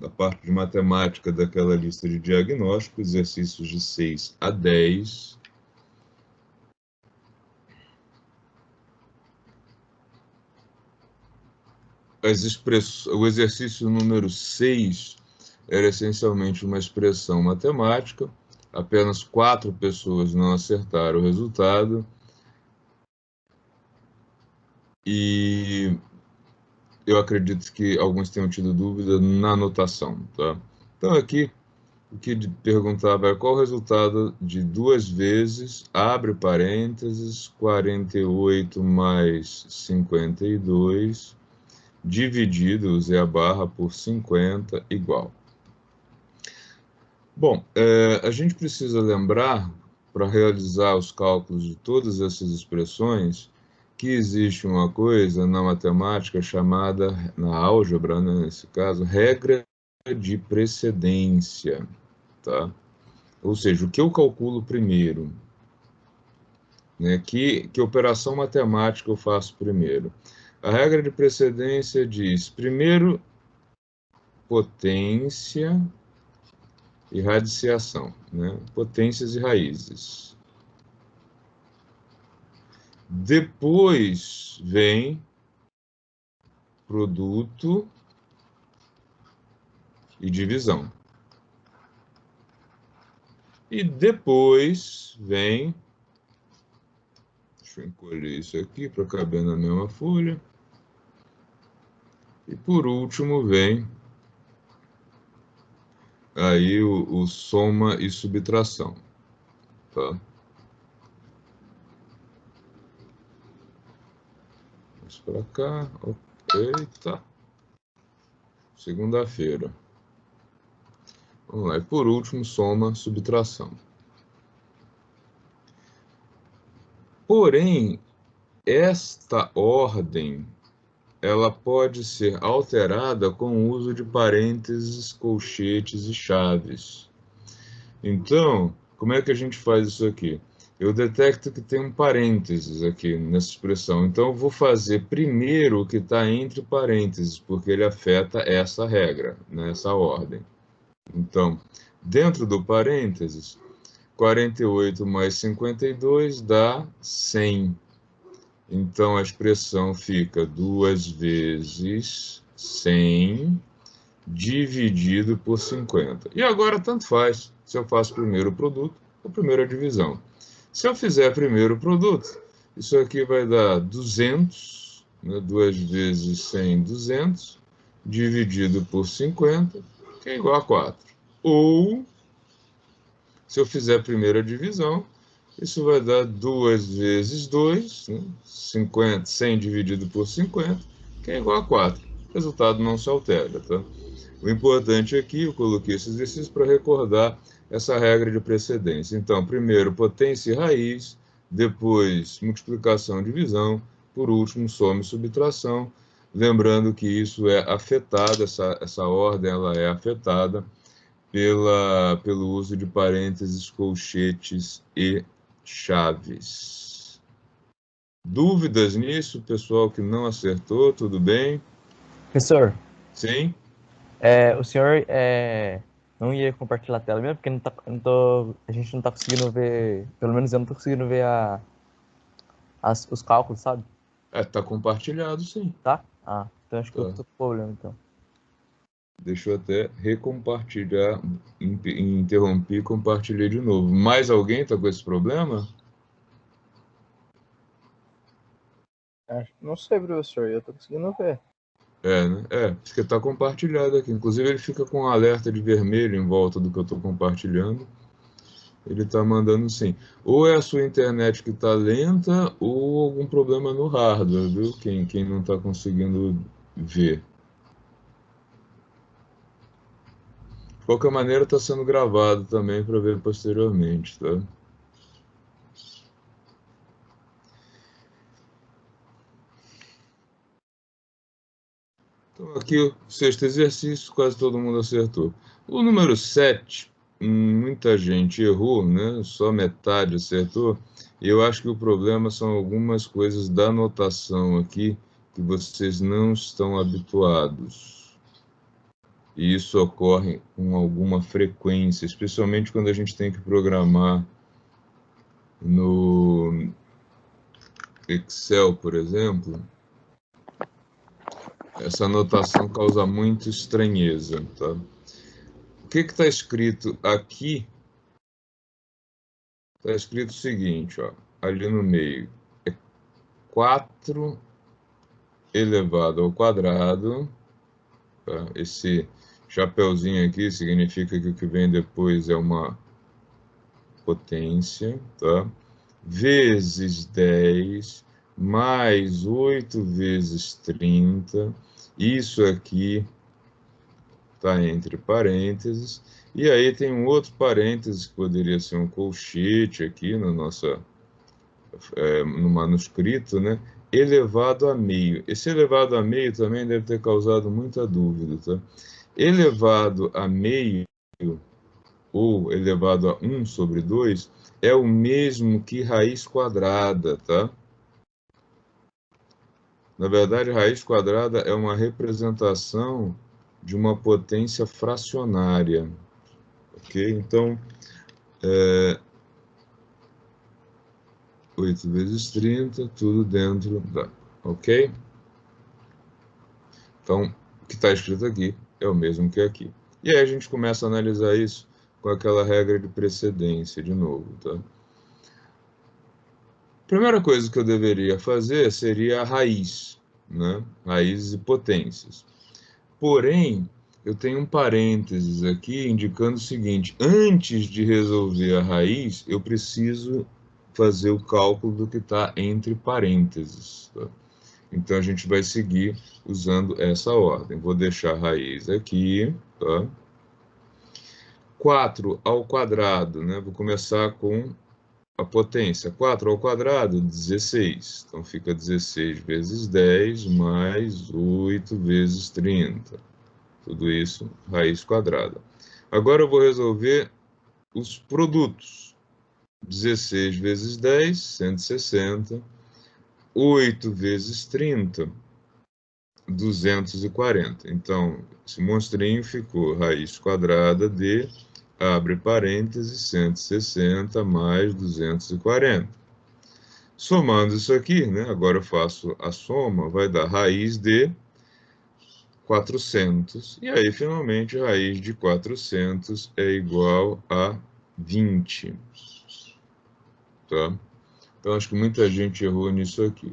a parte de matemática daquela lista de diagnóstico, exercícios de 6 a 10. O exercício número 6 era essencialmente uma expressão matemática, apenas 4 pessoas não acertaram o resultado, e eu acredito que alguns tenham tido dúvida na anotação, tá? Então aqui, o que perguntava é qual o resultado de 2 vezes, abre parênteses, 48 mais 52, dividido, usei a barra, por 50, igual. Bom, a gente precisa lembrar, para realizar os cálculos de todas essas expressões, que existe uma coisa na matemática chamada, na álgebra, né, nesse caso, regra de precedência, tá? Ou seja, o que eu calculo primeiro, né? Que operação matemática eu faço primeiro? A regra de precedência diz, primeiro, potência e radiciação, né? Potências e raízes. Depois vem produto e divisão. E depois vem, deixa eu encolher isso aqui para caber na mesma folha. E por último vem aí o soma e subtração, tá? Vamos para cá, eita, segunda-feira. Vamos lá, e por último, soma, subtração. Porém, esta ordem, ela pode ser alterada com o uso de parênteses, colchetes e chaves. Então, como é que a gente faz isso aqui? Eu detecto que tem um parênteses aqui nessa expressão, então eu vou fazer primeiro o que está entre parênteses, porque ele afeta essa regra, nessa ordem. Então, dentro do parênteses, 48 mais 52 dá 100. Então, a expressão fica 2 vezes 100 dividido por 50. E agora, tanto faz se eu faço primeiro o produto ou primeiro a divisão. Se eu fizer primeiro o produto, isso aqui vai dar 200, né? 2 vezes 100, 200, dividido por 50, que é igual a 4. Ou, se eu fizer a primeira divisão, isso vai dar 2 vezes 2, né? 50, 100 dividido por 50, que é igual a 4. O resultado não se altera, tá? O importante aqui, eu coloquei esse exercício para recordar essa regra de precedência. Então, primeiro, potência e raiz, depois, multiplicação e divisão, por último, soma e subtração. Lembrando que isso é afetado, essa ordem ela é afetada pelo uso de parênteses, colchetes e chaves. Dúvidas nisso, pessoal que não acertou, tudo bem? Professor, Sim? o senhor não ia compartilhar a tela mesmo, porque a gente não tá conseguindo ver, pelo menos eu não tô conseguindo ver os cálculos, sabe? Tá compartilhado, sim. Tá? Ah, então acho que eu Tá. tô com problema, então. Deixa eu até recompartilhar, interrompi e compartilhei de novo. Mais alguém está com esse problema? Não sei, professor, eu tô conseguindo ver. Né? Porque está compartilhado aqui. Inclusive ele fica com um alerta de vermelho em volta do que eu estou compartilhando. Ele está mandando sim. Ou é a sua internet que está lenta, ou algum problema no hardware, viu? Quem não está conseguindo ver. De qualquer maneira, está sendo gravado também para ver posteriormente, tá? Então, aqui o sexto exercício, quase todo mundo acertou. O número 7, muita gente errou, né? Só metade acertou. E eu acho que o problema são algumas coisas da notação aqui que vocês não estão habituados. E isso ocorre com alguma frequência, especialmente quando a gente tem que programar no Excel, por exemplo. Essa notação causa muita estranheza, tá? O que está escrito aqui? Está escrito o seguinte, ó, ali no meio. É 4 elevado ao quadrado. Tá? Esse chapeuzinho aqui significa que o que vem depois é uma potência, tá? Vezes 10, mais 8 vezes 30. Isso aqui está entre parênteses. E aí tem um outro parênteses que poderia ser um colchete aqui no manuscrito, né? Elevado a meio. Esse elevado a meio também deve ter causado muita dúvida, tá? Elevado a meio, ou elevado a 1 sobre 2, é o mesmo que raiz quadrada, tá? Na verdade, raiz quadrada é uma representação de uma potência fracionária, ok? Então, 8 vezes 30, tudo dentro da, ok? Então, o que está escrito aqui é o mesmo que aqui. E aí a gente começa a analisar isso com aquela regra de precedência de novo, tá? Primeira coisa que eu deveria fazer seria a raiz, né? Raízes e potências. Porém, eu tenho um parênteses aqui indicando o seguinte: antes de resolver a raiz, eu preciso fazer o cálculo do que está entre parênteses, tá? Então, a gente vai seguir usando essa ordem. Vou deixar a raiz aqui, tá? 4 ao quadrado, né? Vou começar com a potência. 4 ao quadrado, 16. Então, fica 16 vezes 10 mais 8 vezes 30. Tudo isso, raiz quadrada. Agora eu vou resolver os produtos. 16 vezes 10, 160. 8 vezes 30, 240. Então, esse monstrinho ficou raiz quadrada de, abre parênteses, 160 mais 240. Somando isso aqui, né, agora eu faço a soma, vai dar raiz de 400. E aí, finalmente, a raiz de 400 é igual a 20. Tá? Então, acho que muita gente errou nisso aqui.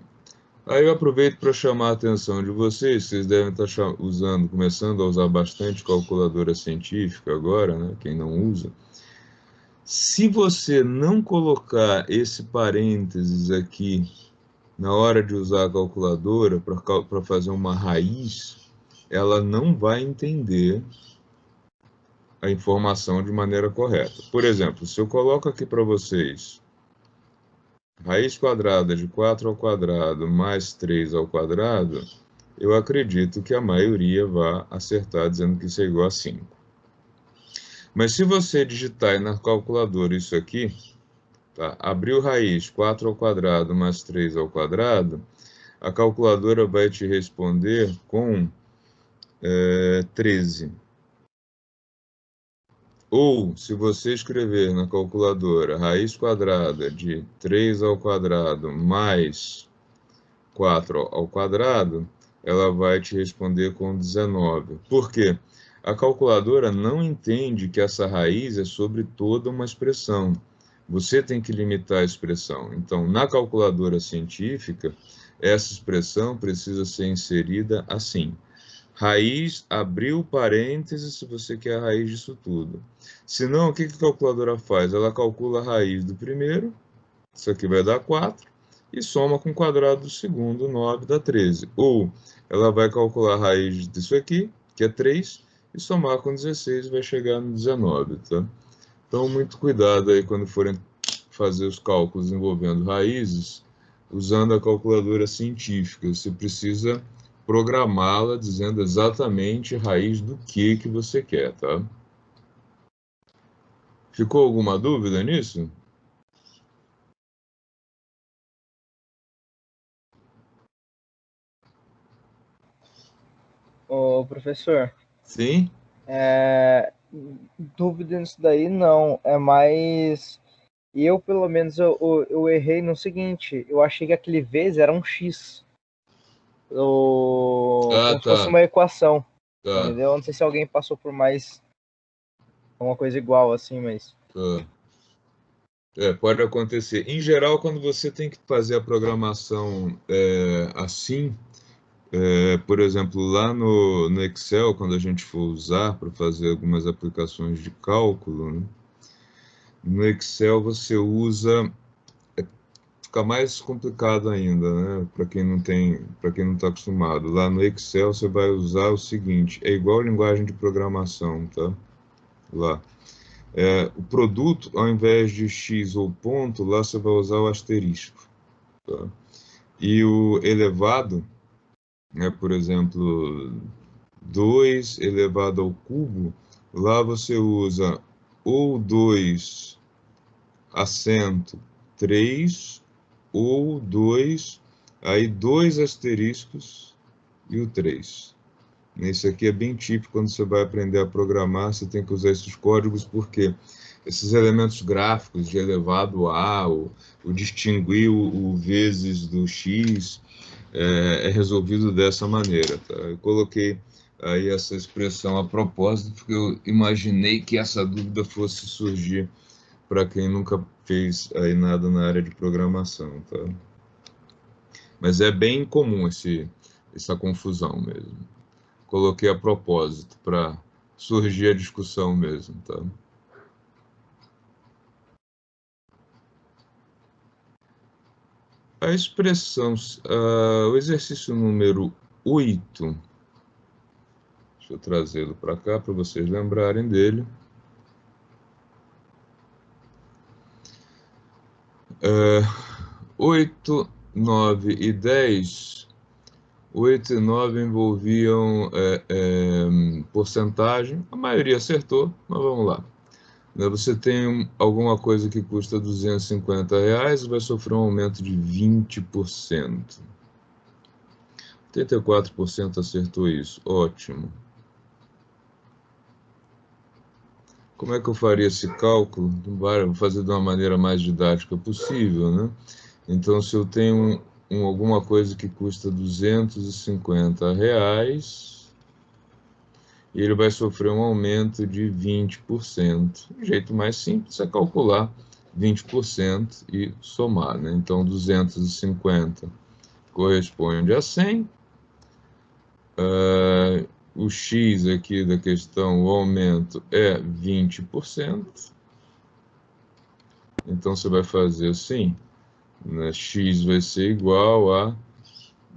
Aí eu aproveito para chamar a atenção de vocês, vocês devem estar usando, começando a usar bastante calculadora científica agora, né? Quem não usa. Se você não colocar esse parênteses aqui na hora de usar a calculadora para fazer uma raiz, ela não vai entender a informação de maneira correta. Por exemplo, se eu coloco aqui para vocês raiz quadrada de 4 ao quadrado mais 3 ao quadrado, eu acredito que a maioria vá acertar dizendo que isso é igual a 5. Mas se você digitar na calculadora isso aqui, tá? Abriu raiz 4 ao quadrado mais 3 ao quadrado, a calculadora vai te responder com 13. Ou, se você escrever na calculadora raiz quadrada de 3 ao quadrado mais 4 ao quadrado, ela vai te responder com 19. Por quê? A calculadora não entende que essa raiz é sobre toda uma expressão. Você tem que limitar a expressão. Então, na calculadora científica, essa expressão precisa ser inserida assim. Raiz, abriu parênteses, se você quer a raiz disso tudo. Se não, o que a calculadora faz? Ela calcula a raiz do primeiro, isso aqui vai dar 4, e soma com o quadrado do segundo, 9, dá 13. Ou ela vai calcular a raiz disso aqui, que é 3, e somar com 16 vai chegar no 19, tá? Então, muito cuidado aí quando forem fazer os cálculos envolvendo raízes, usando a calculadora científica. Você precisa programá-la dizendo exatamente a raiz do que você quer, tá? Ficou alguma dúvida nisso? Ô, professor, Sim? Dúvida nisso daí não, é mais... Eu, pelo menos, eu errei no seguinte, eu achei que aquele vezes era um X, Ah, como se fosse tá, uma equação, tá, entendeu? Eu não sei se alguém passou por mais uma coisa igual assim, mas... tá. Pode acontecer. Em geral, quando você tem que fazer a programação assim, por exemplo, lá no Excel, quando a gente for usar para fazer algumas aplicações de cálculo, né, no Excel você usa, fica mais complicado ainda, né? Para quem não tem, para quem não está acostumado. Lá no Excel você vai usar o seguinte, é igual linguagem de programação, tá? Lá. O produto, ao invés de x ou ponto, lá você vai usar o asterisco, tá? E o elevado, né, por exemplo, 2 elevado ao cubo, lá você usa ou 2 acento 3 ou 2, aí 2 asteriscos e o 3. Isso aqui é bem típico quando você vai aprender a programar, você tem que usar esses códigos porque esses elementos gráficos de elevado a, o distinguir o vezes do x, é resolvido dessa maneira. Tá? Eu coloquei aí essa expressão a propósito, porque eu imaginei que essa dúvida fosse surgir para quem nunca fez aí nada na área de programação. Tá? Mas é bem comum essa confusão mesmo. Coloquei a propósito para surgir a discussão mesmo. Tá? A expressão, o exercício número 8, deixa eu trazê-lo para cá para vocês lembrarem dele. 8, 9 e 10. 8 e 9 envolviam porcentagem, a maioria acertou, mas vamos lá. Você tem alguma coisa que custa R$ 250, vai sofrer um aumento de 20%. 84% acertou isso, ótimo. Como é que eu faria esse cálculo? Vou fazer de uma maneira mais didática possível, né? Então, se eu tenho alguma coisa que custa R$ 250, e ele vai sofrer um aumento de 20%. O jeito mais simples é calcular 20% e somar, né? Então, 250 corresponde a 100. O x aqui da questão, o aumento é 20%. Então, você vai fazer assim, né? X vai ser igual a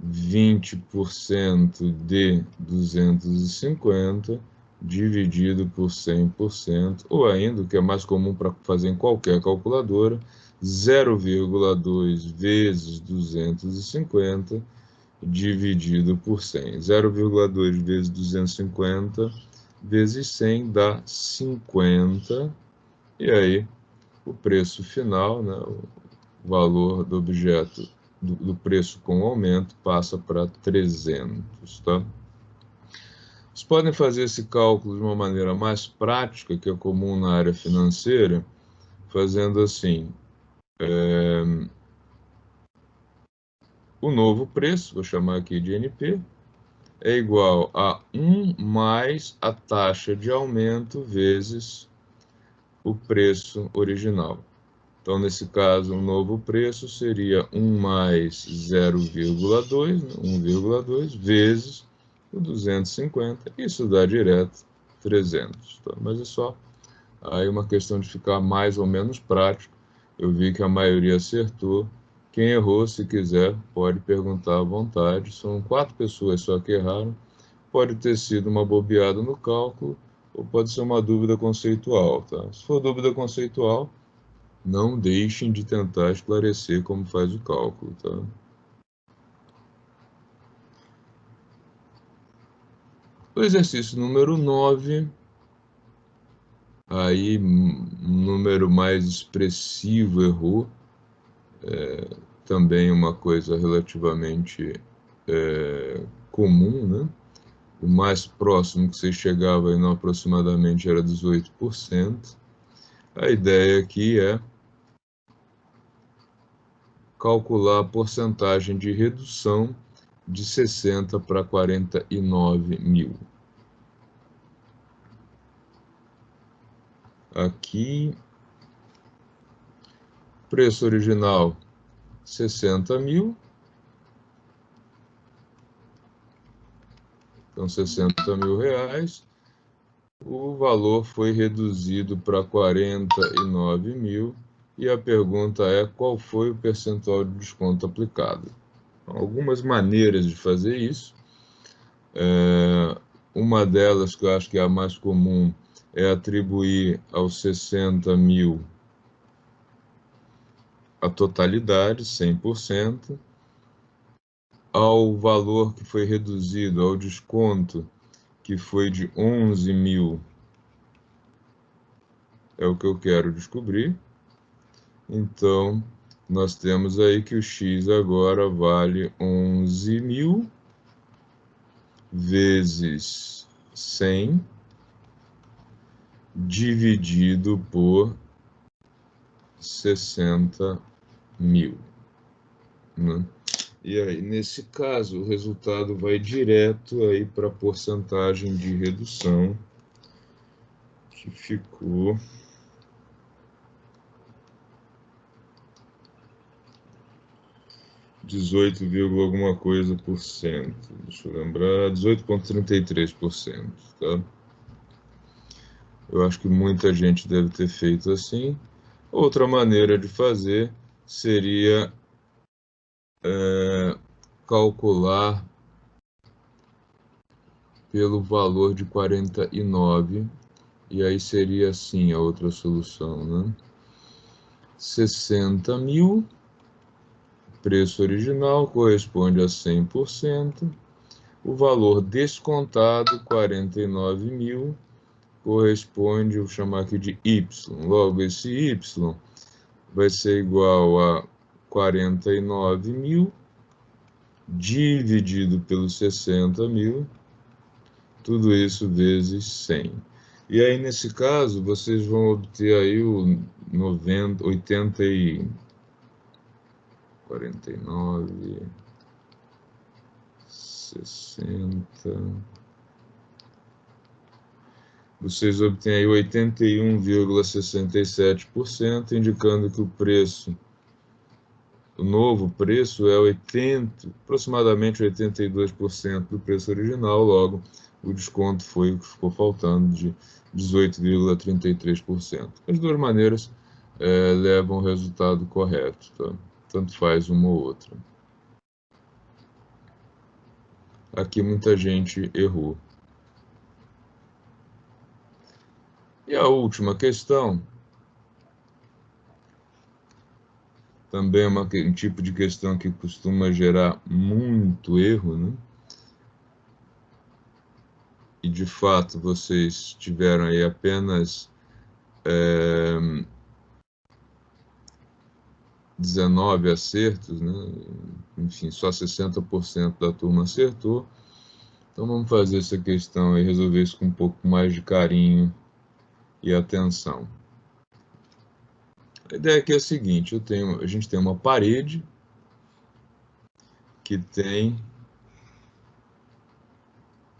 20% de 250 dividido por 100%, ou ainda, o que é mais comum para fazer em qualquer calculadora, 0,2 vezes 250 dividido por 100. 0,2 vezes 250 vezes 100 dá 50, e aí o preço final, né, o valor do objeto, do preço com aumento, passa para 300, tá? Vocês podem fazer esse cálculo de uma maneira mais prática, que é comum na área financeira, fazendo assim, o novo preço, vou chamar aqui de NP, é igual a 1 mais a taxa de aumento vezes o preço original. Então, nesse caso, o novo preço seria 1 mais 0,2, 1,2 vezes o 250. Isso dá direto 300. Tá? Mas é só aí uma questão de ficar mais ou menos prático. Eu vi que a maioria acertou. Quem errou, se quiser, pode perguntar à vontade. São 4 pessoas só que erraram. Pode ter sido uma bobeada no cálculo ou pode ser uma dúvida conceitual. Tá? Se for dúvida conceitual, não deixem de tentar esclarecer como faz o cálculo, tá? O exercício número 9, aí um número mais expressivo errou, também uma coisa relativamente comum, né? O mais próximo que você chegava aí, não, aproximadamente era 18%. A ideia aqui é calcular a porcentagem de redução de 60 para 49 mil. Aqui, preço original 60 mil. Então, 60 mil reais. O valor foi reduzido para 49 mil. E a pergunta é: qual foi o percentual de desconto aplicado? Algumas maneiras de fazer isso. Uma delas, que eu acho que é a mais comum, é atribuir aos 60 mil a totalidade, 100%, ao valor que foi reduzido, ao desconto, que foi de 11 mil, é o que eu quero descobrir. Então, nós temos aí que o X agora vale 11 mil vezes 100 dividido por 60 mil, né? E aí, nesse caso, o resultado vai direto aí para a porcentagem de redução, que ficou 18, alguma coisa por cento. Deixa eu lembrar, 18,33%, tá? Eu acho que muita gente deve ter feito assim. Outra maneira de fazer seria calcular pelo valor de 49, e aí seria assim a outra solução, né? 60 mil, preço original, corresponde a 100%, o valor descontado, 49 mil, corresponde, vou chamar aqui de Y. Logo, esse Y vai ser igual a 49 mil dividido pelos 60 mil, tudo isso vezes 100. E aí, nesse caso, vocês vão obter aí o 90, 80 e 49, 60. Vocês obtêm aí 81,67%, indicando que o novo preço é aproximadamente 82% do preço original, logo o desconto foi o que ficou faltando, de 18,33%. As duas maneiras levam ao resultado correto, tá? Tanto faz uma ou outra. Aqui muita gente errou. E a última questão também é um tipo de questão que costuma gerar muito erro, né? E de fato vocês tiveram aí apenas 19 acertos, né? Enfim, só 60% da turma acertou. Então vamos fazer essa questão e resolver isso com um pouco mais de carinho e atenção. A ideia aqui é a seguinte: a gente tem uma parede que tem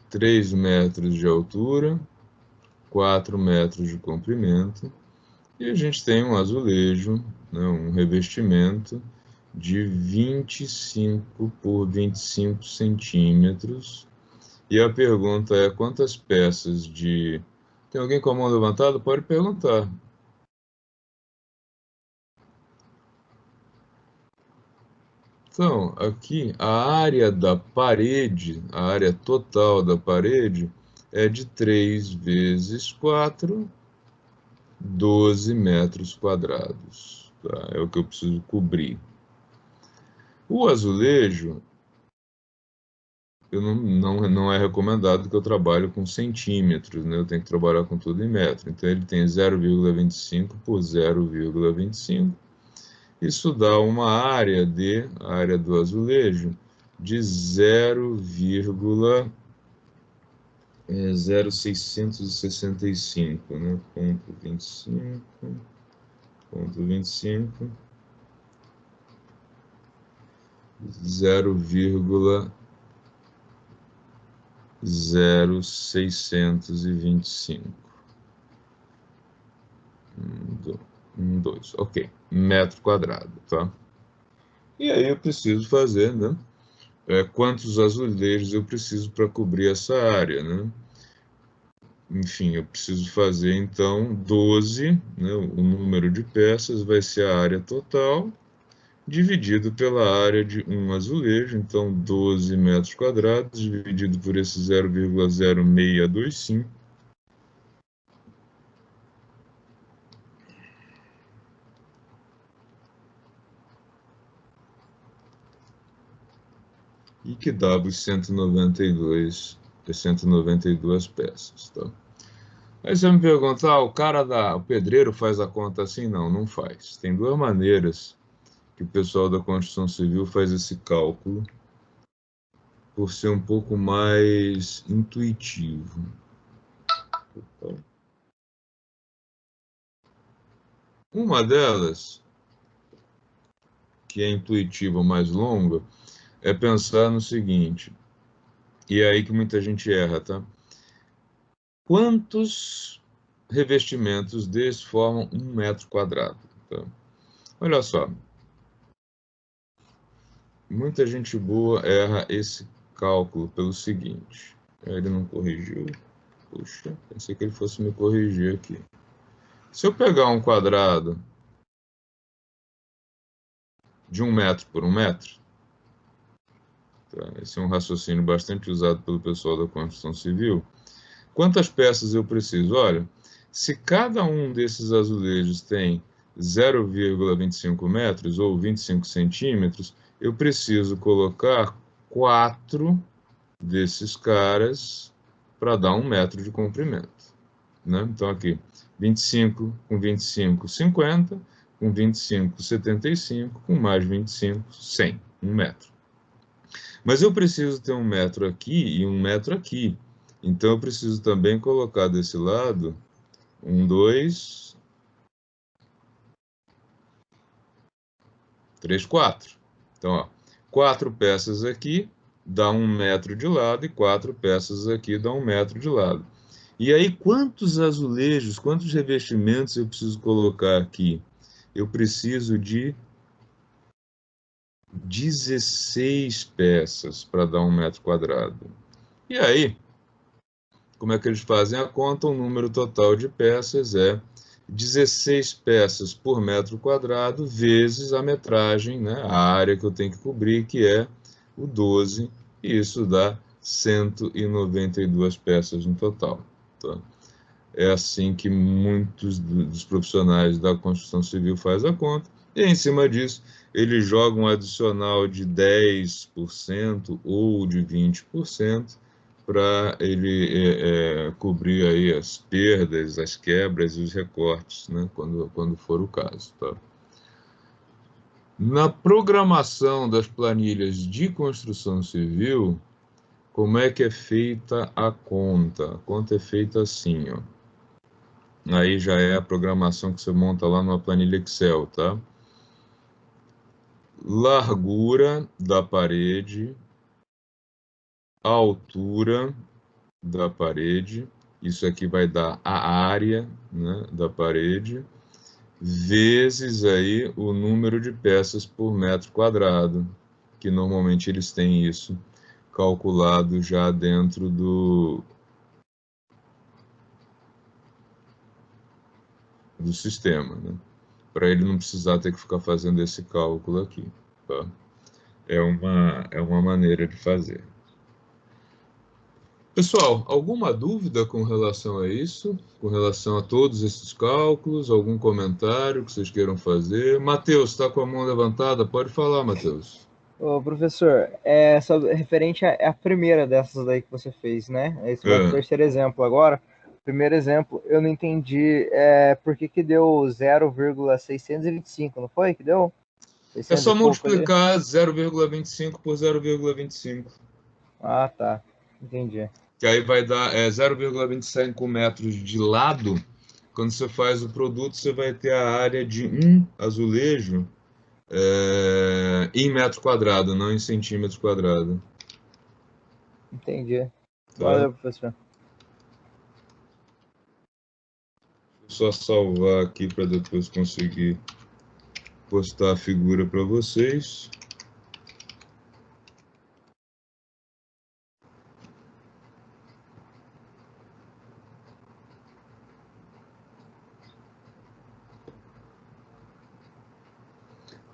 3 metros de altura, 4 metros de comprimento, e a gente tem um azulejo, né, um revestimento de 25 por 25 centímetros. E a pergunta é: quantas peças de... Tem alguém com a mão levantada? Pode perguntar. Então, aqui, a área da parede, a área total da parede, é de 3 vezes 4, 12 metros quadrados. Tá? É o que eu preciso cobrir. O azulejo, não é recomendado que eu trabalhe com centímetros, né? Eu tenho que trabalhar com tudo em metro. Então, ele tem 0,25 por 0,25. Isso dá uma área a área do azulejo, de 0,0 é 0,665, né? Ponto 25, ponto 25, 0,0625. 2, ok, metro quadrado, tá? E aí eu preciso fazer, né? Quantos azulejos eu preciso para cobrir essa área, né? Enfim, eu preciso fazer, então, 12, né? O número de peças vai ser a área total, dividido pela área de um azulejo, então 12 metros quadrados, dividido por esse 0,0625, e que dá os 192 peças, tá? Aí você me pergunta, o pedreiro faz a conta assim? Não, não faz. Tem duas maneiras que o pessoal da construção civil faz esse cálculo, por ser um pouco mais intuitivo. Uma delas, que é intuitiva mais longa, é pensar no seguinte, e é aí que muita gente erra, tá? Quantos revestimentos desses formam 1 metro quadrado? Tá? Olha só, muita gente boa erra esse cálculo pelo seguinte. Ele não corrigiu. Puxa, pensei que ele fosse me corrigir aqui. Se eu pegar um quadrado de 1 metro por 1 metro, tá? Esse é um raciocínio bastante usado pelo pessoal da construção civil. Quantas peças eu preciso? Olha, se cada um desses azulejos tem 0,25 metros ou 25 centímetros, eu preciso colocar 4 desses caras para dar 1 metro de comprimento, né? Então, aqui, 25 com 25, 50, com 25, 75, com mais 25, 100, 1 metro. Mas eu preciso ter 1 metro aqui e 1 metro aqui. Então, eu preciso também colocar desse lado 1, 2, 3, 4. Então, ó, 4 peças aqui dá 1 metro de lado e 4 peças aqui dá 1 metro de lado. E aí, quantos azulejos, quantos revestimentos eu preciso colocar aqui? Eu preciso de 16 peças para dar 1 metro quadrado. E aí, como é que eles fazem a conta? O número total de peças é 16 peças por metro quadrado vezes a metragem, né, a área que eu tenho que cobrir, que é o 12, e isso dá 192 peças no total. Tá? É assim que muitos dos profissionais da construção civil fazem a conta, e em cima disso eles jogam um adicional de 10% ou de 20%, para ele cobrir aí as perdas, as quebras e os recortes, né, quando for o caso. Tá? Na programação das planilhas de construção civil, como é que é feita a conta? A conta é feita assim, ó. Aí já é a programação que você monta lá numa planilha Excel, tá? Largura da parede, altura da parede, isso aqui vai dar a área, né, da parede, vezes aí o número de peças por metro quadrado, que normalmente eles têm isso calculado já dentro do sistema, né? Para ele não precisar ter que ficar fazendo esse cálculo aqui, tá? É uma maneira de fazer. Pessoal, alguma dúvida com relação a isso? Com relação a todos esses cálculos? Algum comentário que vocês queiram fazer? Matheus, está com a mão levantada? Pode falar, Matheus. Ô, professor, referente à primeira dessas daí que você fez, né? Esse vai pro terceiro exemplo agora. Primeiro exemplo, eu não entendi por que deu 0,625, não foi que deu? É só multiplicar ali. 0,25 por 0,25. Ah, tá. Entendi. que aí vai dar 0,25 metros de lado. Quando você faz o produto, você vai ter a área de um azulejo em metro quadrado, não em centímetros quadrados. Entendi. Tá? Valeu, professor. Só salvar aqui para depois conseguir postar a figura para vocês.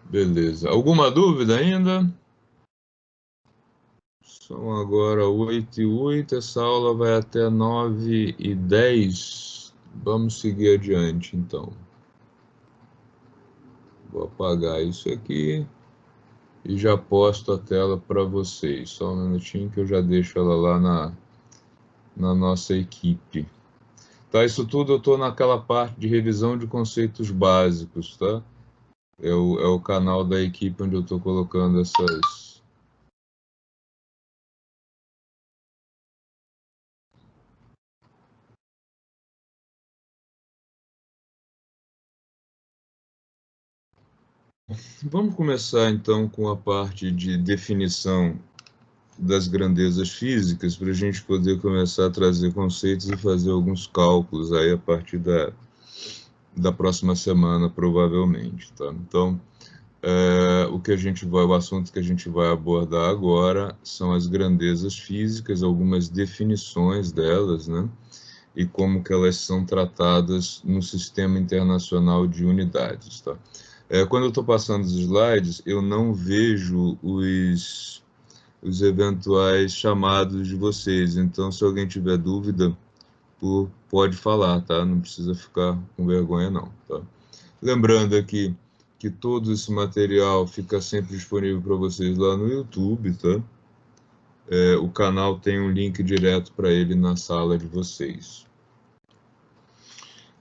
Beleza. Alguma dúvida ainda? São agora 8h08, essa aula vai até 9h10. Vamos seguir adiante, então. Vou apagar isso aqui e já posto a tela para vocês. Só um minutinho que eu já deixo ela lá na nossa equipe. Tá, isso tudo eu estou naquela parte de revisão de conceitos básicos, tá? É o canal da equipe onde eu estou colocando essas... Vamos começar então com a parte de definição das grandezas físicas, para a gente poder começar a trazer conceitos e fazer alguns cálculos aí a partir da próxima semana, provavelmente, tá? Então, o assunto que a gente vai abordar agora são as grandezas físicas, algumas definições delas, né? E como que elas são tratadas no Sistema Internacional de Unidades, tá? Quando eu estou passando os slides, eu não vejo os eventuais chamados de vocês. Então, se alguém tiver dúvida, pode falar, tá? Não precisa ficar com vergonha, não, tá? Lembrando aqui que todo esse material fica sempre disponível para vocês lá no YouTube, tá? O canal tem um link direto para ele na sala de vocês.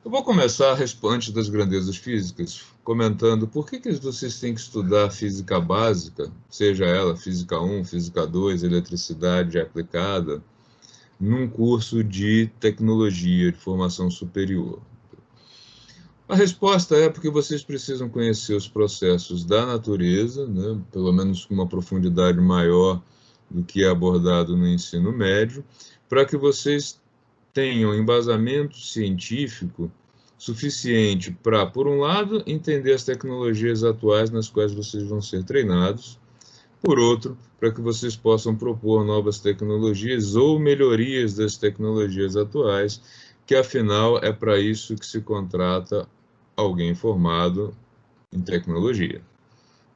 Eu vou começar, antes das grandezas físicas, comentando por que vocês têm que estudar física básica, seja ela física 1, física 2, eletricidade aplicada, num curso de tecnologia, de formação superior. A resposta é porque vocês precisam conhecer os processos da natureza, né, pelo menos com uma profundidade maior do que é abordado no ensino médio, para que vocês tenham embasamento científico suficiente para, por um lado, entender as tecnologias atuais nas quais vocês vão ser treinados, por outro, para que vocês possam propor novas tecnologias ou melhorias das tecnologias atuais, que afinal é para isso que se contrata alguém formado em tecnologia,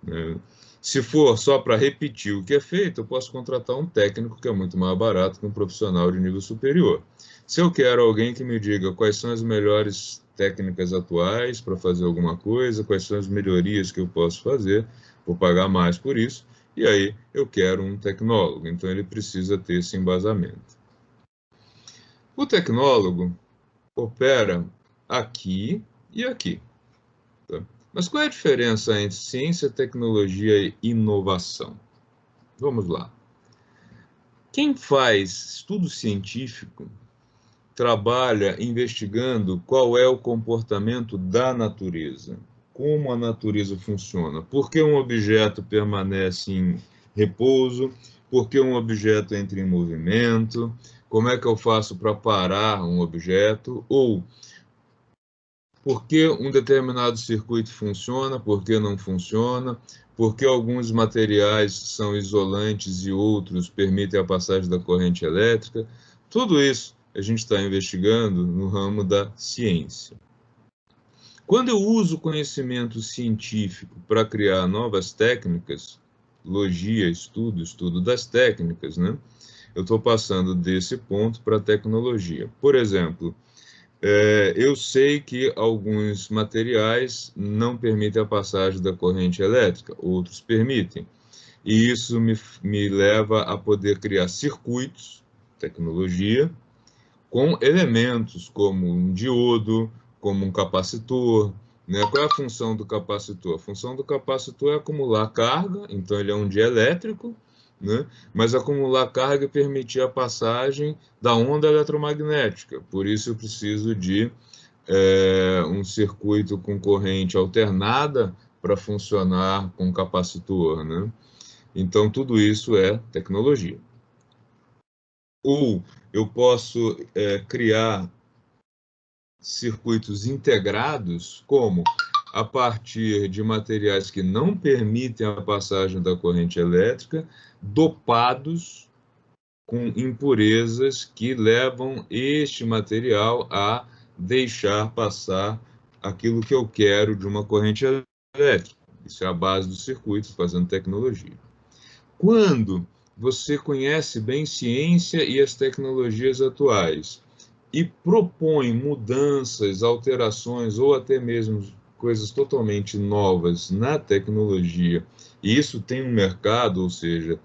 né? Se for só para repetir o que é feito, eu posso contratar um técnico que é muito mais barato que um profissional de nível superior. Se eu quero alguém que me diga quais são as melhores técnicas atuais para fazer alguma coisa, quais são as melhorias que eu posso fazer, vou pagar mais por isso, e aí eu quero um tecnólogo, então ele precisa ter esse embasamento. O tecnólogo opera aqui e aqui, tá? Mas qual é a diferença entre ciência, tecnologia e inovação? Vamos lá. Quem faz estudo científico trabalha investigando qual é o comportamento da natureza, como a natureza funciona, por que um objeto permanece em repouso, por que um objeto entra em movimento, como é que eu faço para parar um objeto, ou por que um determinado circuito funciona, por que não funciona, por que alguns materiais são isolantes e outros permitem a passagem da corrente elétrica. Tudo isso a gente está investigando no ramo da ciência. Quando eu uso o conhecimento científico para criar novas técnicas, logia, estudo das técnicas, né? Eu estou passando desse ponto para a tecnologia. Por exemplo, eu sei que alguns materiais não permitem a passagem da corrente elétrica, outros permitem. E isso me leva a poder criar circuitos, tecnologia, com elementos como um diodo, como um capacitor, né? Qual é a função do capacitor? A função do capacitor é acumular carga, então ele é um dielétrico, né? Mas acumular carga e permitir a passagem da onda eletromagnética. Por isso eu preciso de um circuito com corrente alternada para funcionar com capacitor, né? Então, tudo isso é tecnologia. Ou eu posso criar circuitos integrados, como a partir de materiais que não permitem a passagem da corrente elétrica, dopados com impurezas que levam este material a deixar passar aquilo que eu quero de uma corrente elétrica. Isso é a base do circuito, fazendo tecnologia. Quando você conhece bem ciência e as tecnologias atuais e propõe mudanças, alterações ou até mesmo coisas totalmente novas na tecnologia, e isso tem um mercado, ou seja,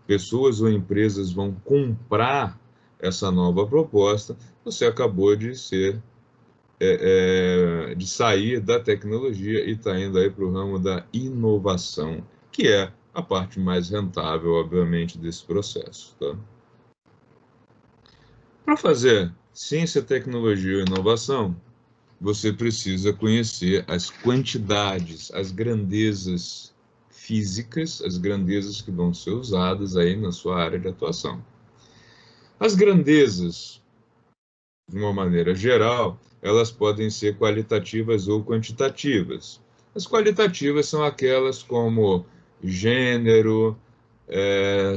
pessoas ou empresas vão comprar essa nova proposta, você acabou de de sair da tecnologia e está indo aí para o ramo da inovação, que é a parte mais rentável, obviamente, desse processo. Tá? Para fazer ciência, tecnologia e inovação, você precisa conhecer as quantidades, as grandezas físicas, as grandezas que vão ser usadas aí na sua área de atuação. As grandezas, de uma maneira geral, elas podem ser qualitativas ou quantitativas. As qualitativas são aquelas como gênero,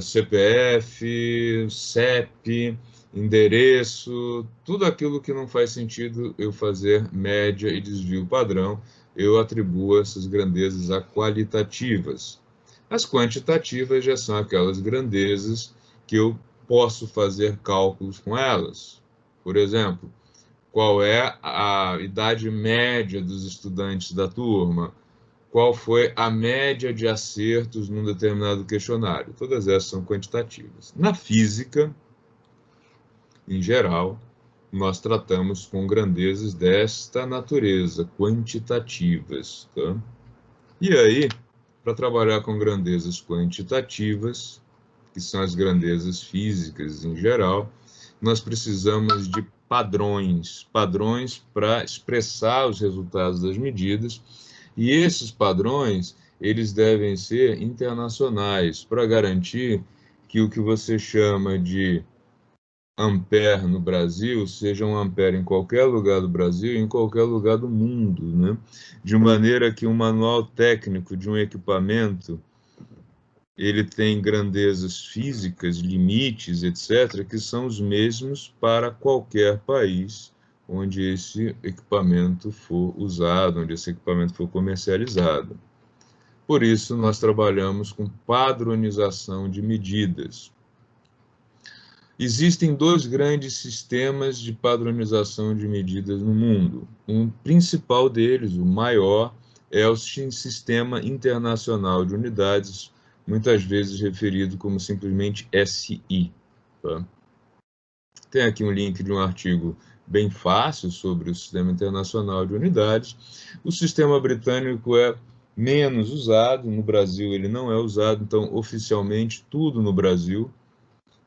CPF, CEP, endereço, tudo aquilo que não faz sentido eu fazer média e desvio padrão, eu atribuo essas grandezas a qualitativas. As quantitativas já são aquelas grandezas que eu posso fazer cálculos com elas. Por exemplo, qual é a idade média dos estudantes da turma? Qual foi a média de acertos num determinado questionário? Todas essas são quantitativas. Na física, em geral, nós tratamos com grandezas desta natureza, quantitativas. Tá? E aí, para trabalhar com grandezas quantitativas, que são as grandezas físicas em geral, nós precisamos de padrões para expressar os resultados das medidas, e esses padrões, eles devem ser internacionais, para garantir que o que você chama de ampere no Brasil seja um ampere em qualquer lugar do Brasil e em qualquer lugar do mundo, né? De maneira que um manual técnico de um equipamento ele tem grandezas físicas, limites, etc., que são os mesmos para qualquer país onde esse equipamento for usado, onde esse equipamento for comercializado. Por isso, nós trabalhamos com padronização de medidas. Existem dois grandes sistemas de padronização de medidas no mundo. Um principal deles, o maior, é o Sistema Internacional de Unidades, muitas vezes referido como simplesmente SI. Tá? Tem aqui um link de um artigo bem fácil sobre o Sistema Internacional de Unidades. O sistema britânico é menos usado, no Brasil ele não é usado, então oficialmente tudo no Brasil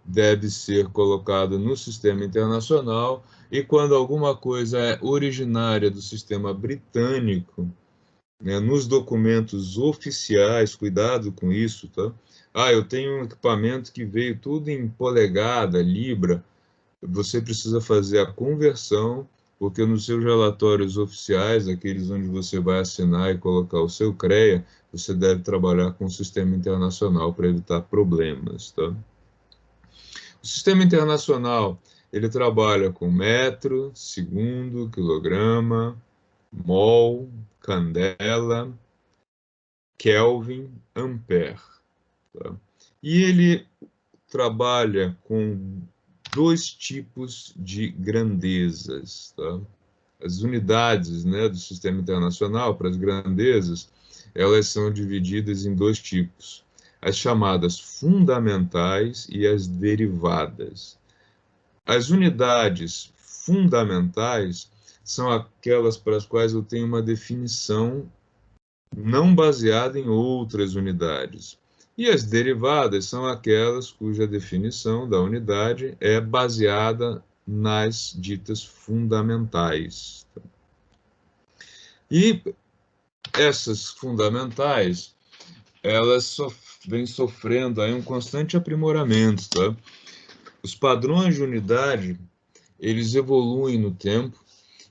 deve ser colocado no sistema internacional, e quando alguma coisa é originária do sistema britânico, né, nos documentos oficiais, cuidado com isso, tá? Ah, eu tenho um equipamento que veio tudo em polegada, libra, você precisa fazer a conversão, porque nos seus relatórios oficiais, aqueles onde você vai assinar e colocar o seu CREA, você deve trabalhar com o sistema internacional para evitar problemas, tá? O sistema internacional, ele trabalha com metro, segundo, quilograma, mol, candela, Kelvin, ampere. Tá? E ele trabalha com dois tipos de grandezas. Tá? As unidades, né, do sistema internacional, para as grandezas, elas são divididas em dois tipos. As chamadas fundamentais e as derivadas. As unidades fundamentais são aquelas para as quais eu tenho uma definição não baseada em outras unidades. E as derivadas são aquelas cuja definição da unidade é baseada nas ditas fundamentais. E essas fundamentais, elas vêm sofrendo aí um constante aprimoramento, tá? Os padrões de unidade, eles evoluem no tempo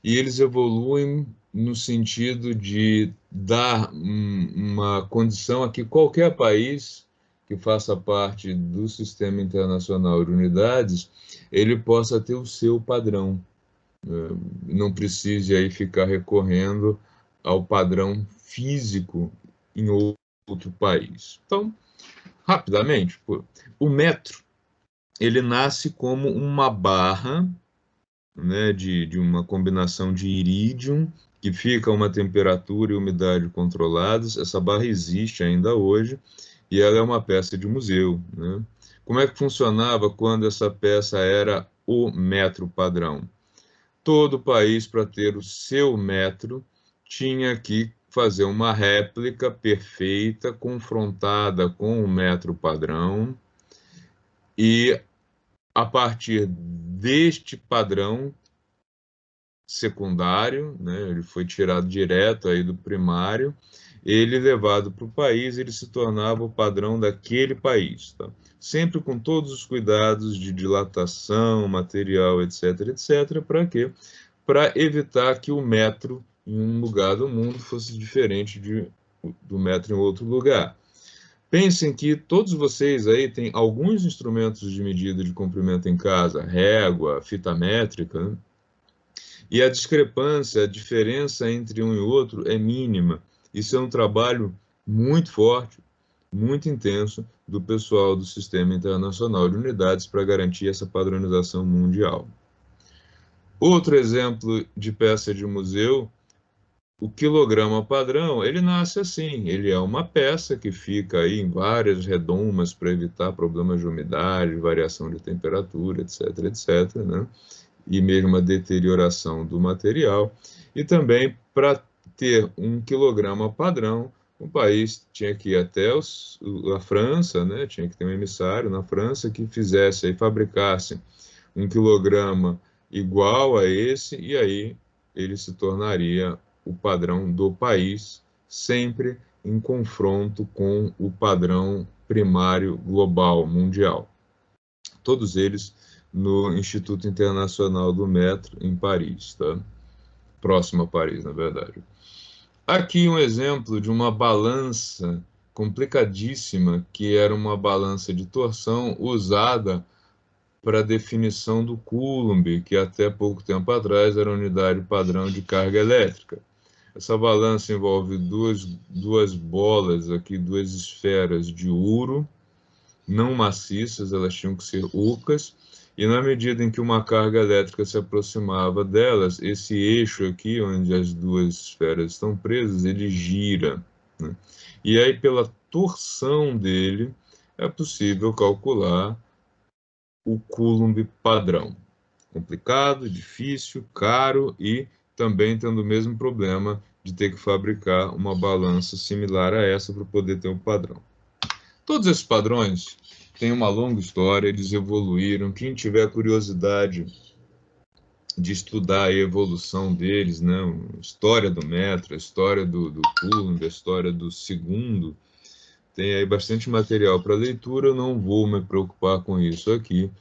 e eles evoluem no sentido de dar uma condição a que qualquer país que faça parte do Sistema Internacional de Unidades, ele possa ter o seu padrão. Não precise aí ficar recorrendo ao padrão físico em outro país. Então, rapidamente, o metro, ele nasce como uma barra, né, de uma combinação de irídium, que fica a uma temperatura e umidade controladas. Essa barra existe ainda hoje e ela é uma peça de museu, né? Como é que funcionava quando essa peça era o metro padrão? Todo país, para ter o seu metro, tinha que fazer uma réplica perfeita, confrontada com o metro padrão, e a partir deste padrão secundário, né, ele foi tirado direto aí do primário, ele levado para o país, ele se tornava o padrão daquele país, tá? Sempre com todos os cuidados de dilatação, material, etc, etc, para quê? Para evitar que o metro em um lugar do mundo fosse diferente do metro em outro lugar. Pensem que todos vocês aí têm alguns instrumentos de medida de comprimento em casa, régua, fita métrica, né? E a discrepância, a diferença entre um e outro é mínima. Isso é um trabalho muito forte, muito intenso do pessoal do Sistema Internacional de Unidades para garantir essa padronização mundial. Outro exemplo de peça de museu, o quilograma padrão, ele nasce assim, ele é uma peça que fica aí em várias redomas para evitar problemas de umidade, variação de temperatura, etc, etc, né? E mesmo a deterioração do material. E também, para ter um quilograma padrão, o país tinha que ir até a França, né? Tinha que ter um emissário na França que fizesse e fabricasse um quilograma igual a esse, e aí ele se tornaria o padrão do país, sempre em confronto com o padrão primário global, mundial. Todos eles no Instituto Internacional do Metro, em Paris, tá? Próximo a Paris, na verdade. Aqui um exemplo de uma balança complicadíssima, que era uma balança de torção usada para a definição do Coulomb, que até pouco tempo atrás era a unidade padrão de carga elétrica. Essa balança envolve duas bolas aqui, duas esferas de ouro, não maciças, elas tinham que ser ocas, e na medida em que uma carga elétrica se aproximava delas, esse eixo aqui, onde as duas esferas estão presas, ele gira, né? E aí, pela torção dele, é possível calcular o Coulomb padrão. Complicado, difícil, caro e também tendo o mesmo problema de ter que fabricar uma balança similar a essa para poder ter um padrão. Todos esses padrões têm uma longa história, eles evoluíram. Quem tiver curiosidade de estudar a evolução deles, né? A história do metro, a história do Coulomb, a história do segundo, tem aí bastante material para leitura. Eu não vou me preocupar com isso aqui.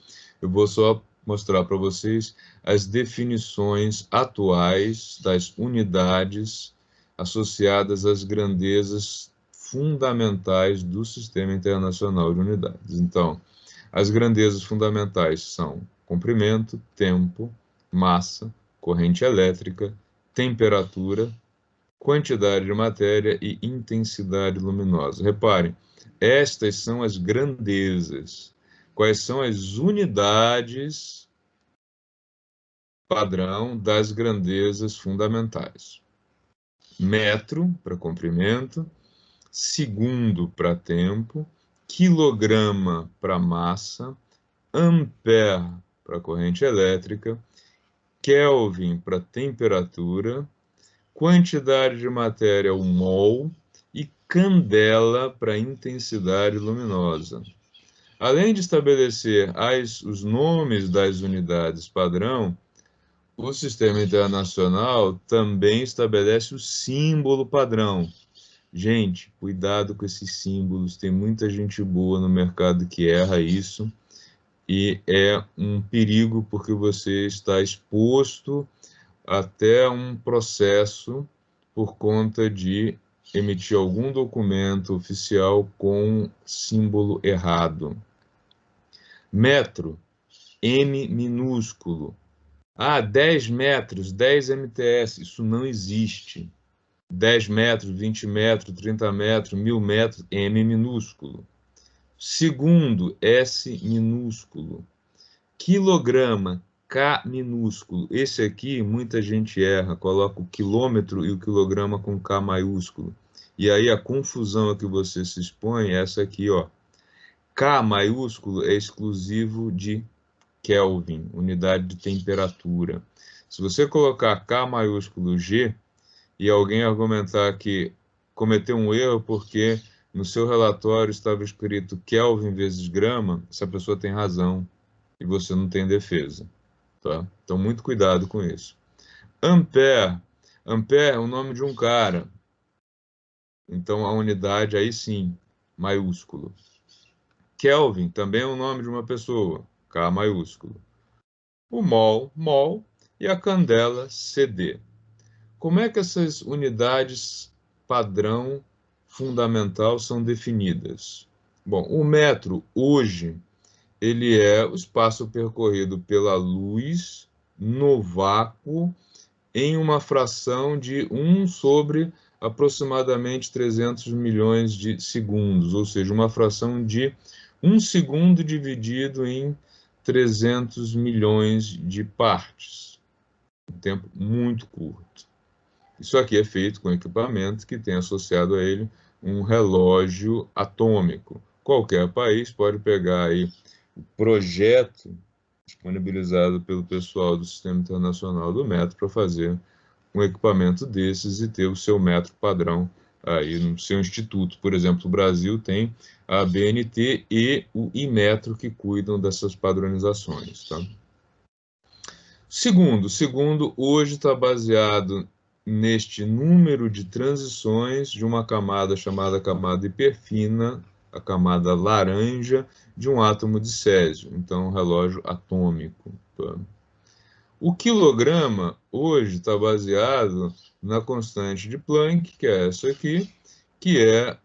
Eu vou só mostrar para vocês as definições atuais das unidades associadas às grandezas fundamentais do Sistema Internacional de Unidades. Então, as grandezas fundamentais são comprimento, tempo, massa, corrente elétrica, temperatura, quantidade de matéria e intensidade luminosa. Reparem, estas são as grandezas. Quais são as unidades padrão das grandezas fundamentais? Metro para comprimento, segundo para tempo, quilograma para massa, ampere para corrente elétrica, Kelvin para temperatura, quantidade de matéria, o mol, e candela para intensidade luminosa. Além de estabelecer os nomes das unidades padrão, o Sistema Internacional também estabelece o símbolo padrão. Gente, cuidado com esses símbolos, tem muita gente boa no mercado que erra isso, e é um perigo porque você está exposto até um processo por conta de emitir algum documento oficial com símbolo errado. Metro, M minúsculo. 10 metros, 10 MTS, isso não existe. 10 metros, 20 metros, 30 metros, 1000 metros, M minúsculo. Segundo, S minúsculo. Quilograma, K minúsculo. Esse aqui, muita gente erra, coloca o quilômetro e o quilograma com K maiúsculo. E aí a confusão a que você se expõe é essa aqui, ó. K maiúsculo é exclusivo de Kelvin, unidade de temperatura. Se você colocar K maiúsculo G e alguém argumentar que cometeu um erro porque no seu relatório estava escrito Kelvin vezes grama, essa pessoa tem razão e você não tem defesa. Tá? Então, muito cuidado com isso. Ampere. Ampere é o nome de um cara. Então, a unidade aí sim, maiúsculo. Kelvin também é o nome de uma pessoa, K maiúsculo. O mol, mol, e a candela, CD. Como é que essas unidades padrão fundamental são definidas? Bom, o metro, hoje, ele é o espaço percorrido pela luz no vácuo em uma fração de 1 sobre aproximadamente 300 milhões de segundos, ou seja, uma fração de 1 segundo dividido em 300 milhões de partes. Um tempo muito curto. Isso aqui é feito com equipamento que tem associado a ele um relógio atômico. Qualquer país pode pegar aí o projeto disponibilizado pelo pessoal do Sistema Internacional do Metro para fazer um equipamento desses e ter o seu metro padrão aí no seu instituto. Por exemplo, o Brasil tem a BNT e o Inmetro que cuidam dessas padronizações. Tá? Segundo, hoje está baseado neste número de transições de uma camada chamada camada hiperfina, a camada laranja, de um átomo de césio, então um relógio atômico. Tá? O quilograma hoje está baseado na constante de Planck, que é essa aqui, que é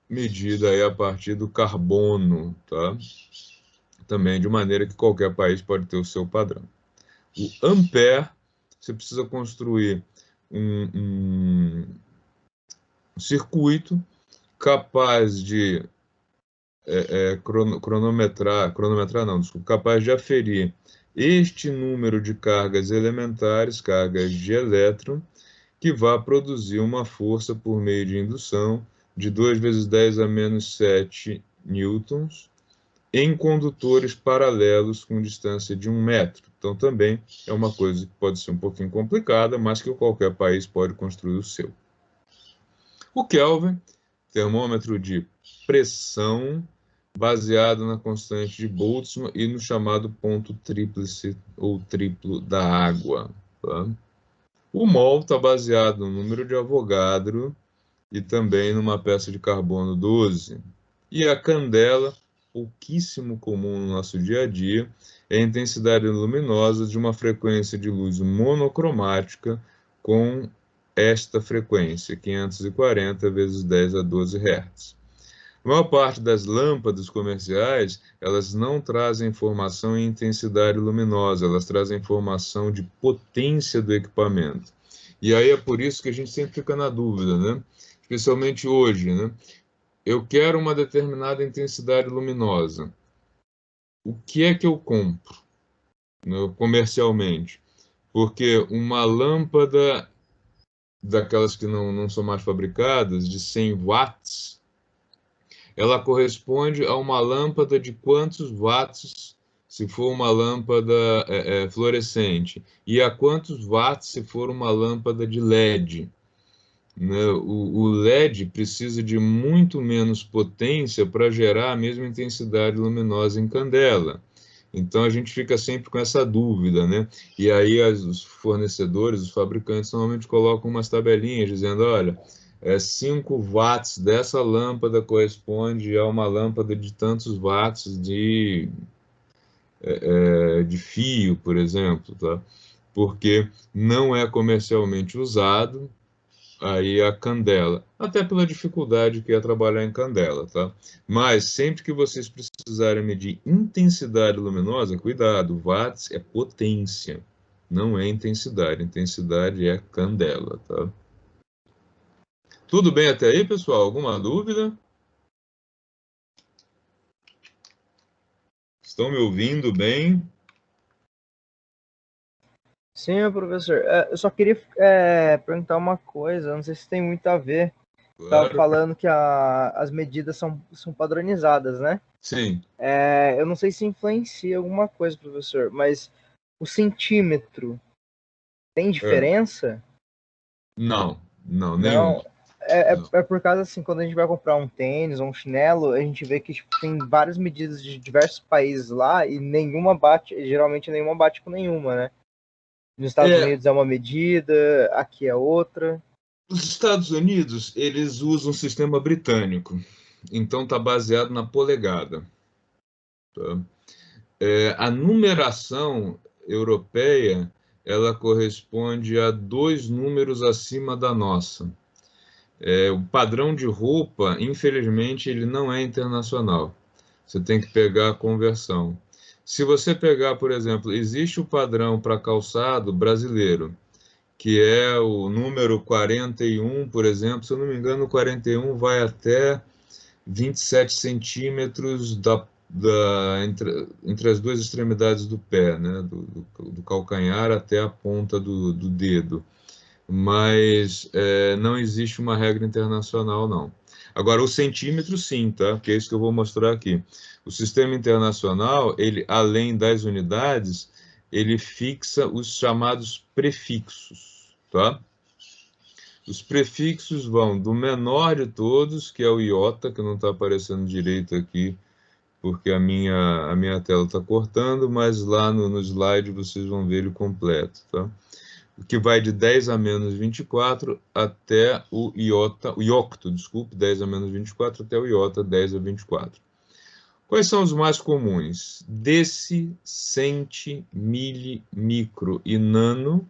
medida aí a partir do carbono, tá? Também de maneira que qualquer país pode ter o seu padrão. O ampere, você precisa construir um circuito capaz de capaz de aferir este número de cargas elementares, cargas de elétron, que vai produzir uma força por meio de indução de 2 vezes 10 a menos 7 newtons em condutores paralelos com distância de 1 metro. Então, também é uma coisa que pode ser um pouquinho complicada, mas que qualquer país pode construir o seu. O Kelvin, termômetro de pressão, baseado na constante de Boltzmann e no chamado ponto tríplice ou triplo da água. Tá? O mol está baseado no número de Avogadro e também numa peça de carbono 12. E a candela, pouquíssimo comum no nosso dia a dia, é a intensidade luminosa de uma frequência de luz monocromática com esta frequência, 540 vezes 10 a 12 Hz. A maior parte das lâmpadas comerciais, elas não trazem informação em intensidade luminosa, elas trazem informação de potência do equipamento. E aí é por isso que a gente sempre fica na dúvida, né? Especialmente hoje, né? Eu quero uma determinada intensidade luminosa. O que é que eu compro, né, comercialmente? Porque uma lâmpada daquelas que não são mais fabricadas, de 100 watts, ela corresponde a uma lâmpada de quantos watts se for uma lâmpada fluorescente, e a quantos watts se for uma lâmpada de LED. né? O LED precisa de muito menos potência para gerar a mesma intensidade luminosa em candela. Então a gente fica sempre com essa dúvida, né? E aí os fornecedores, os fabricantes, normalmente colocam umas tabelinhas dizendo, olha, 5 watts dessa lâmpada corresponde a uma lâmpada de tantos watts de fio, por exemplo, tá? Porque não é comercialmente usado, aí a candela, até pela dificuldade que é trabalhar em candela, tá? Mas sempre que vocês precisarem medir intensidade luminosa, cuidado, watts é potência, não é intensidade. Intensidade é candela, tá? Tudo bem até aí, pessoal? Alguma dúvida? Estão me ouvindo bem? Sim, professor. Eu só queria perguntar uma coisa, não sei se tem muito a ver. Estava Claro. falando que as medidas são padronizadas, né? Sim. Eu não sei se influencia alguma coisa, professor, mas o centímetro tem É. diferença? Não, não, nenhuma. Não. É, Não. é por causa assim, quando a gente vai comprar um tênis ou um chinelo, a gente vê que tipo, tem várias medidas de diversos países lá e nenhuma bate, geralmente nenhuma bate com nenhuma, né? Nos Estados É, Unidos é uma medida, aqui é outra. os Estados Unidos, eles usam um sistema britânico, então está baseado na polegada. Tá? A numeração europeia, ela corresponde a 2 números acima da nossa. O padrão de roupa, infelizmente, ele não é internacional. Você tem que pegar a conversão. Se você pegar, por exemplo, existe o padrão para calçado brasileiro, que é o número 41, por exemplo, se eu não me engano, o 41 vai até 27 centímetros entre as duas extremidades do pé, né? Do calcanhar até a ponta do dedo. Mas não existe uma regra internacional, não. Agora, o centímetro, sim, tá? Que é isso que eu vou mostrar aqui. O sistema internacional, ele, além das unidades, ele fixa os chamados prefixos, tá? Os prefixos vão do menor de todos, que é o iota, que não está aparecendo direito aqui, porque a minha tela está cortando, mas lá no slide vocês vão ver ele completo, tá? Que vai de 10 a menos 24 até o iocto, desculpe, 10 a menos 24 até o iota 10 a 24. Quais são os mais comuns? Deci, centi, mili, micro e nano,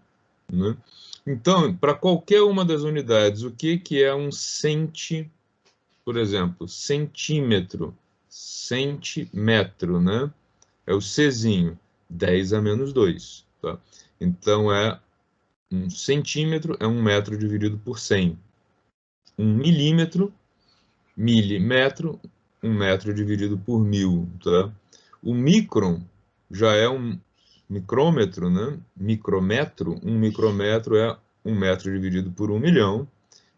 né? Então, para qualquer uma das unidades, o que é um centi, por exemplo, centímetro, centímetro, né? É o Czinho, 10 a menos 2, tá? Então, um centímetro é 1 metro dividido por 100. 1 milímetro, milímetro, 1 metro dividido por 1000, tá? O micron já é um micrômetro, né? Micrômetro, 1 micrômetro é 1 metro dividido por 1 milhão.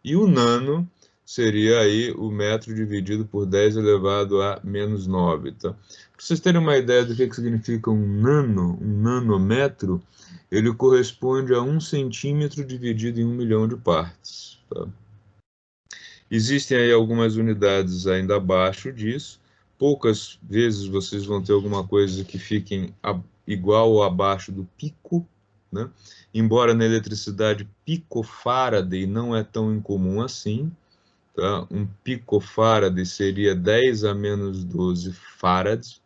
E o nano seria aí o metro dividido por 10 elevado a menos 9, tá? Para vocês terem uma ideia do que significa um nanômetro, ele corresponde a 1 centímetro dividido em 1 milhão de partes, tá? Existem aí algumas unidades ainda abaixo disso. Poucas vezes vocês vão ter alguma coisa que fique igual ou abaixo do pico, né? Embora na eletricidade picofaraday não é tão incomum assim, tá? Um picofaraday seria 10 a menos 12 farads.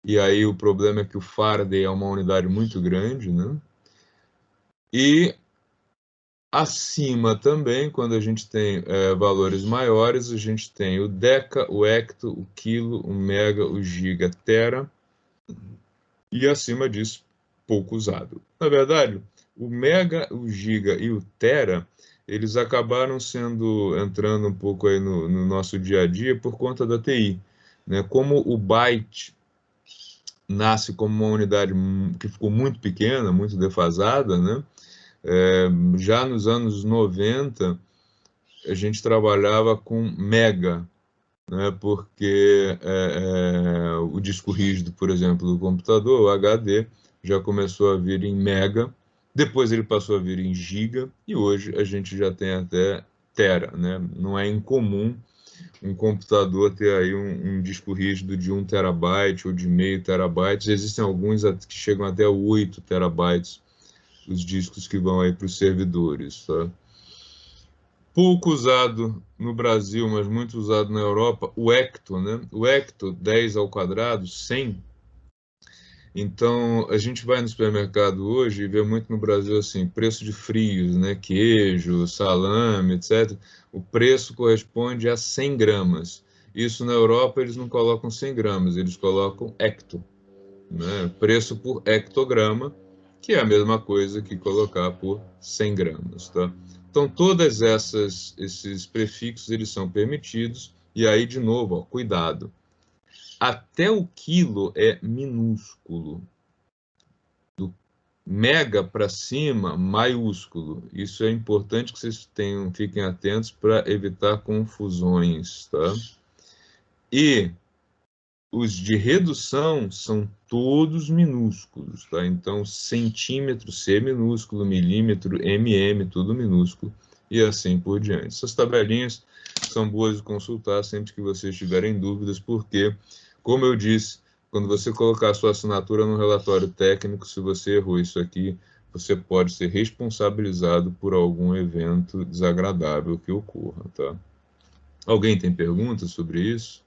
E aí o problema é que o Faraday é uma unidade muito grande, né? E acima também, quando a gente tem valores maiores, a gente tem o deca, o hecto, o quilo, o mega, o giga, tera. E acima disso, pouco usado. Na verdade, o mega, o giga e o tera, eles acabaram entrando um pouco aí no nosso dia a dia por conta da TI, né? Como o byte nasce como uma unidade que ficou muito pequena, muito defasada, né? Já nos anos 90, a gente trabalhava com mega, né? Porque o disco rígido, por exemplo, do computador, o HD, já começou a vir em mega, Depois ele passou a vir em giga e hoje a gente já tem até tera, né? Não é incomum um computador ter aí um disco rígido de 1 terabyte ou de meio terabyte. Existem alguns que chegam até 8 terabytes, os discos que vão aí para os servidores, tá? Pouco usado no Brasil, mas muito usado na Europa, o hecto, né? O hecto, 10 ao quadrado, 100. Então, a gente vai no supermercado hoje e vê muito no Brasil assim, preço de frios, né? Queijo, salame, etc. O preço corresponde a 100 gramas. Isso na Europa eles não colocam 100 gramas, eles colocam hecto, né? Preço por hectograma, que é a mesma coisa que colocar por 100 gramas, tá? Então, todas esses prefixos eles são permitidos. E aí, de novo, ó, cuidado. Até o quilo é minúsculo. Do mega para cima, maiúsculo. Isso é importante que vocês fiquem atentos para evitar confusões, tá? E os de redução são todos minúsculos, tá? Então, centímetro, C minúsculo, milímetro, mm, tudo minúsculo, e assim por diante. Essas tabelinhas são boas de consultar sempre que vocês tiverem dúvidas, porque, como eu disse, quando você colocar a sua assinatura no relatório técnico, se você errou isso aqui, você pode ser responsabilizado por algum evento desagradável que ocorra, tá? Alguém tem perguntas sobre isso?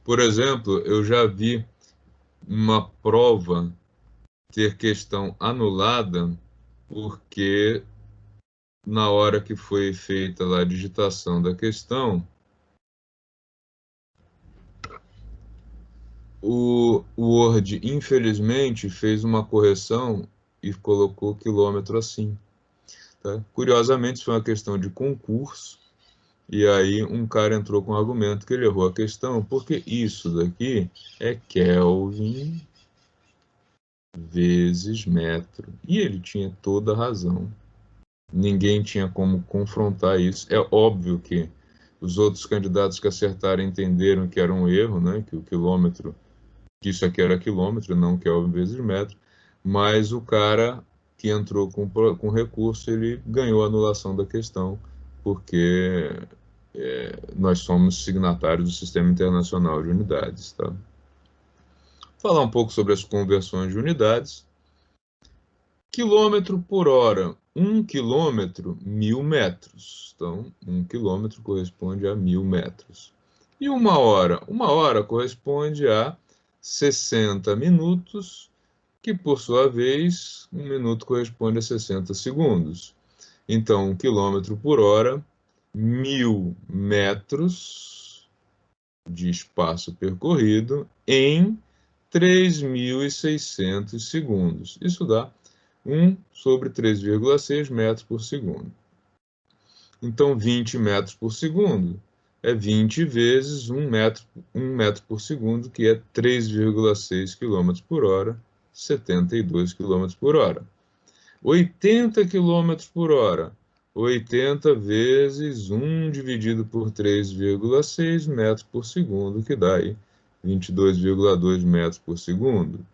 Por exemplo, eu já vi uma prova ter questão anulada porque na hora que foi feita lá a digitação da questão, o Word, infelizmente, fez uma correção e colocou quilômetro assim, tá? Curiosamente, isso foi uma questão de concurso, e aí um cara entrou com o argumento que ele errou a questão, porque isso daqui é Kelvin vezes metro. E ele tinha toda a razão. Ninguém tinha como confrontar isso. É óbvio que os outros candidatos que acertaram entenderam que era um erro, né? Que o quilômetro, que isso aqui era quilômetro, não Kelvin vezes metro, mas o cara que entrou com recurso, ele ganhou a anulação da questão, porque nós somos signatários do Sistema Internacional de Unidades, tá? Falar um pouco sobre as conversões de unidades. Quilômetro por hora. 1 quilômetro, 1000 metros. Então, 1 quilômetro corresponde a 1000 metros. E 1 hora? 1 hora corresponde a 60 minutos, que por sua vez, 1 minuto corresponde a 60 segundos. Então, 1 quilômetro por hora, 1000 metros de espaço percorrido em 3.600 segundos. Isso dá 1 sobre 3,6 metros por segundo. Então, 20 metros por segundo é 20 vezes 1 metro por segundo, que é 3,6 km por hora, 72 km por hora. 80 km por hora, 80 vezes 1 dividido por 3,6 metros por segundo, que dá aí 22,2 metros por segundo.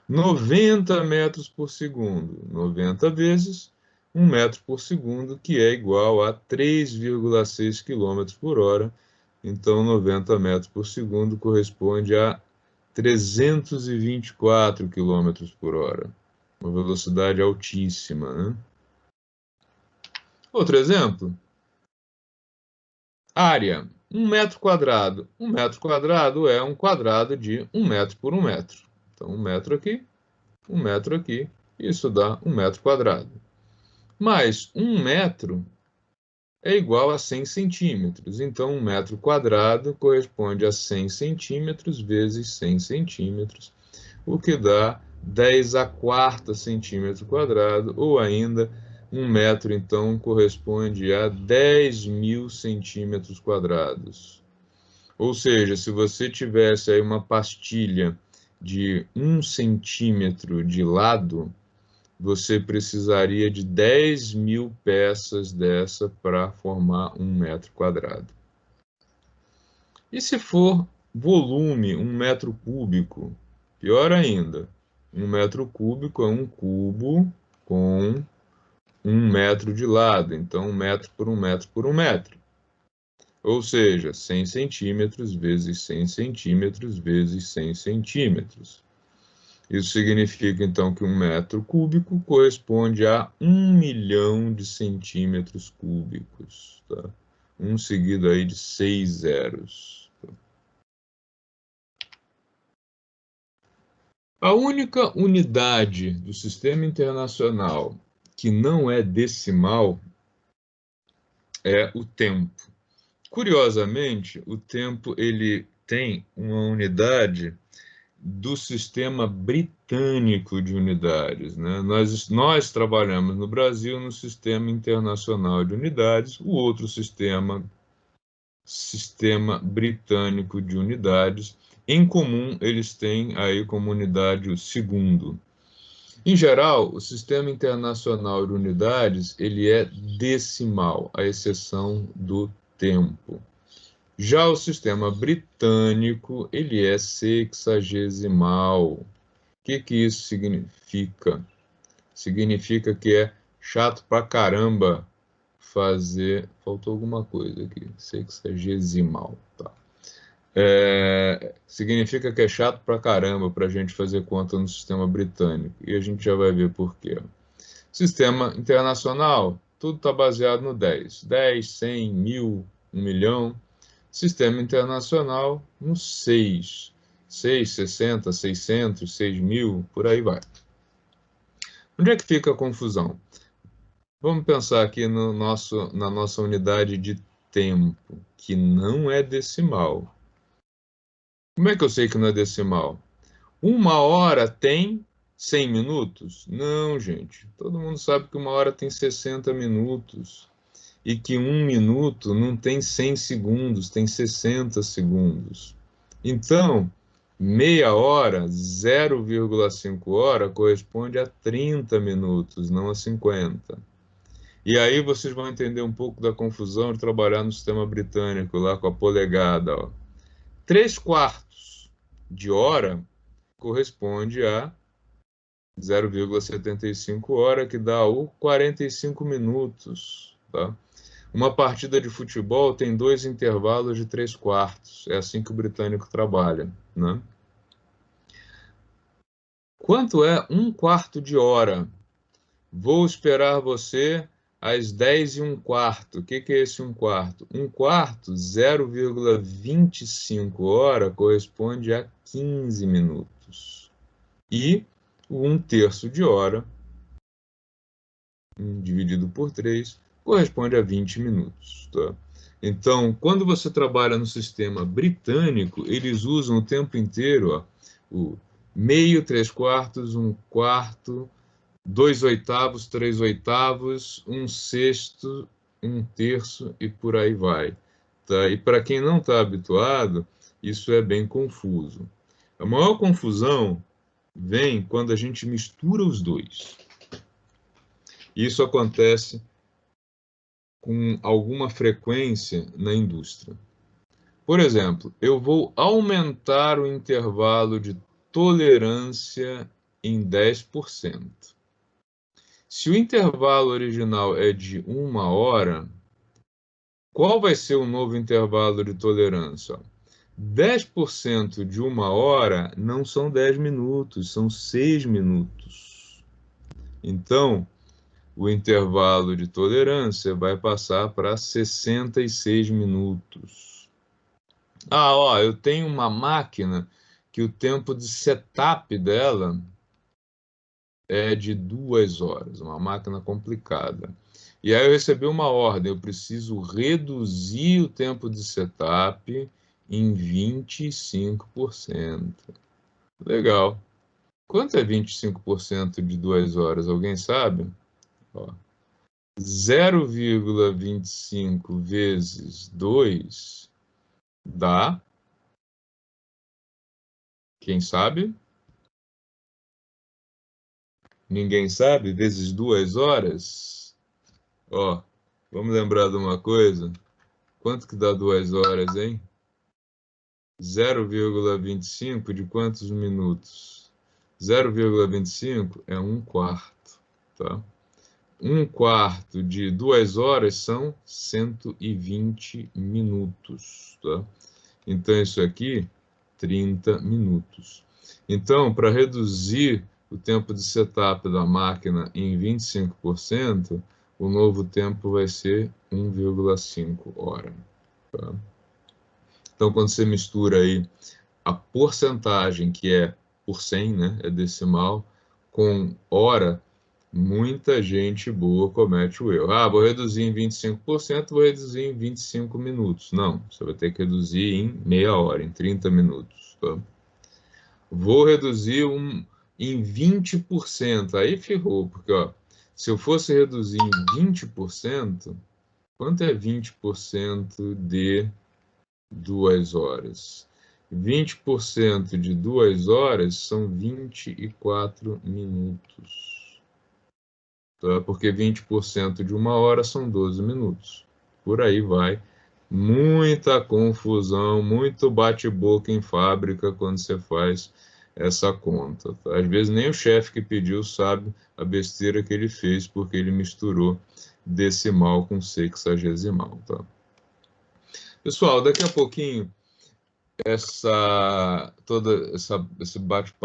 90 metros por segundo, 90 vezes 1 metro por segundo, que é igual a 3,6 km por hora. Então, 90 metros por segundo corresponde a 324 km por hora. Uma velocidade altíssima, né? Outro exemplo. Área, 1 metro quadrado. 1 metro quadrado é um quadrado de 1 metro por 1 metro. Então, 1 metro aqui, 1 metro aqui, isso dá 1 metro quadrado. Mas 1 metro é igual a 100 centímetros. Então, 1 metro quadrado corresponde a 100 centímetros vezes 100 centímetros, o que dá 10 a quarta centímetro quadrado, ou ainda 1 metro, então, corresponde a 10.000 centímetros quadrados. Ou seja, se você tivesse aí uma pastilha de 1 centímetro de lado, você precisaria de 10.000 peças dessa para formar 1 metro quadrado. E se for volume, 1 metro cúbico, Pior ainda, 1 metro cúbico é um cubo com 1 metro de lado. Então, 1 metro por 1 metro por 1 metro. Ou seja, 100 centímetros vezes 100 centímetros vezes 100 centímetros. Isso significa, então, que 1 metro cúbico corresponde a 1 milhão de centímetros cúbicos. Tá? Um seguido aí de 6 zeros. A única unidade do Sistema Internacional que não é decimal é o tempo. Curiosamente, o tempo ele tem uma unidade do Sistema Britânico de Unidades, né? Nós trabalhamos no Brasil no Sistema Internacional de Unidades, o outro Sistema Britânico de Unidades. Em comum, eles têm aí como unidade o segundo. Em geral, o Sistema Internacional de Unidades ele é decimal, à exceção do tempo. Já o sistema britânico, ele é sexagesimal. O que isso significa? Significa que é chato pra caramba fazer... Faltou alguma coisa aqui. Sexagesimal, tá. Significa que é chato pra caramba pra gente fazer conta no sistema britânico. E a gente já vai ver por quê. Sistema internacional, tudo está baseado no 10. 10, 100, 1000, 1 milhão. Sistema internacional, no 6. 6, 60, 600, 6.000, por aí vai. Onde é que fica a confusão? Vamos pensar aqui no na nossa unidade de tempo, que não é decimal. Como é que eu sei que não é decimal? 1 hora tem 100 minutos? Não, gente. Todo mundo sabe que 1 hora tem 60 minutos. E que 1 minuto não tem 100 segundos, tem 60 segundos. Então, meia hora, 0,5 hora, corresponde a 30 minutos, não a 50. E aí vocês vão entender um pouco da confusão de trabalhar no sistema britânico, lá com a polegada. Ó. 3/4 de hora corresponde a 0,75 hora, que dá o 45 minutos. Tá? Uma partida de futebol tem 2 intervalos de 3/4. É assim que o britânico trabalha. Né? Quanto é 1/4 de hora? Vou esperar você às 10h15. O que é esse 1/4? 1/4, 0,25 hora, corresponde a 15 minutos. E o 1/3 de hora, dividido por 3, corresponde a 20 minutos. Tá? Então, quando você trabalha no sistema britânico, eles usam o tempo inteiro ó, o meio, 3/4, 1/4, 2/8, 3/8, 1/6, 1/3 e por aí vai. Tá? E para quem não está habituado, isso é bem confuso. A maior confusão vem quando a gente mistura os dois. Isso acontece com alguma frequência na indústria. Por exemplo, eu vou aumentar o intervalo de tolerância em 10%. Se o intervalo original é de 1 hora, qual vai ser o novo intervalo de tolerância? 10% de 1 hora não são 10 minutos, são 6 minutos. Então, o intervalo de tolerância vai passar para 66 minutos. Ah, ó, eu tenho uma máquina que o tempo de setup dela é de 2 horas, uma máquina complicada. E aí eu recebi uma ordem, eu preciso reduzir o tempo de setup em 25%. Legal. Quanto é 25% de 2 horas? Alguém sabe? Ó. 0,25 vezes 2 dá... Quem sabe? Ninguém sabe? Vezes 2 horas? Ó, vamos lembrar de uma coisa? Quanto que dá 2 horas, hein? 0,25 de quantos minutos? 0,25 é 1/4, tá? 1/4 de 2 horas são 120 minutos, tá? Então, isso aqui, 30 minutos. Então, para reduzir o tempo de setup da máquina em 25%, o novo tempo vai ser 1,5 hora, tá? Então, quando você mistura aí a porcentagem, que é por 100, né, é decimal, com hora, muita gente boa comete o erro. Ah, vou reduzir em 25%, vou reduzir em 25 minutos. Não, você vai ter que reduzir em meia hora, em 30 minutos. Tá? Vou reduzir em 20%. Aí ferrou, porque ó, se eu fosse reduzir em 20%, quanto é 20% de 2 horas? 20% de 2 horas são 24 minutos. Tá? Porque 20% de 1 hora são 12 minutos. Por aí vai. Muita confusão, muito bate-boca em fábrica quando você faz essa conta. Tá? Às vezes nem o chefe que pediu sabe a besteira que ele fez, porque ele misturou decimal com sexagesimal. Tá? Pessoal, daqui a pouquinho esse bate-papo